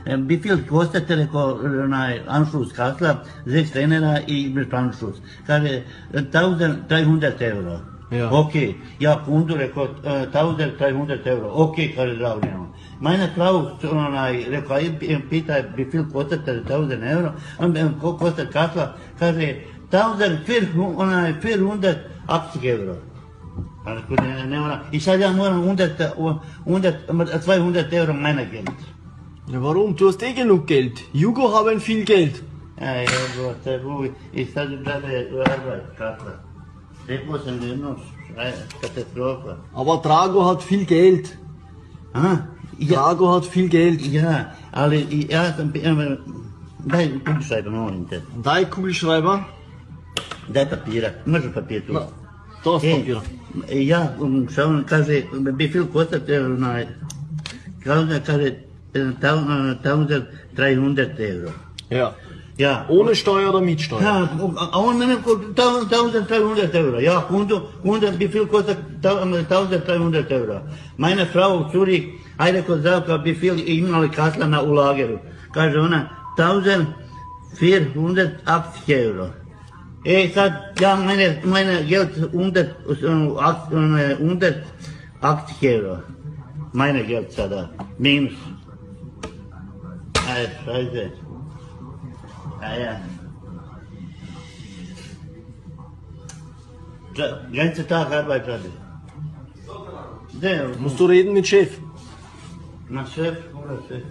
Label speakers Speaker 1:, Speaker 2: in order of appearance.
Speaker 1: Wie viel kostet Anschluss Kassler, 6 Trainer mit Anschluss? Kaže, 1300 euro.
Speaker 2: Ja.
Speaker 1: Okay, ja kundu rekao 1300 euro. Okay, kaže zdravljeno. Meine Frau rekao, pita wie viel kostet 1000 euro? Koliko kostet Kassler? Kaže, 1480 euro. I sad ja moram undet 200 euro meine Geld.
Speaker 2: Ja, warum? Du hast eh genug Geld. Jugo haben viel Geld.
Speaker 1: Ja, i sad glede Arbeit, Kassler. Rekao sam jedno, Katastrophe.
Speaker 2: Aber Drago hat viel Geld.
Speaker 1: Ah, ja,
Speaker 2: Drago hat viel Geld.
Speaker 1: ja, ali ja sam, daj Kugelschreiber, molim te.
Speaker 2: Daj Kugelschreiber.
Speaker 1: Daj papira, može papir tu.
Speaker 2: Na, to ist Papier.
Speaker 1: Ja, šta on kaže, bi viel kostet, kaže 1300 euro.
Speaker 2: Ja.
Speaker 1: Ja.
Speaker 2: Ohne Steuer oder mit Steuer?
Speaker 1: Ja, a on mene 1300 euro. Ja, kunde, wie viel kostet 1300 euro? Meine Frau u Zurich, ajde kod Zdravka, wie viel imali Kaslana u lageru. Kaže ona, 1480 euro. Sad, ja meine Geld 180 euro. Meine Geld sada, minus. Scheiße. Ja. Ganze Tag Arbeit hatte.
Speaker 2: Musst du reden mit Chef.
Speaker 1: Na Chef oder Chef?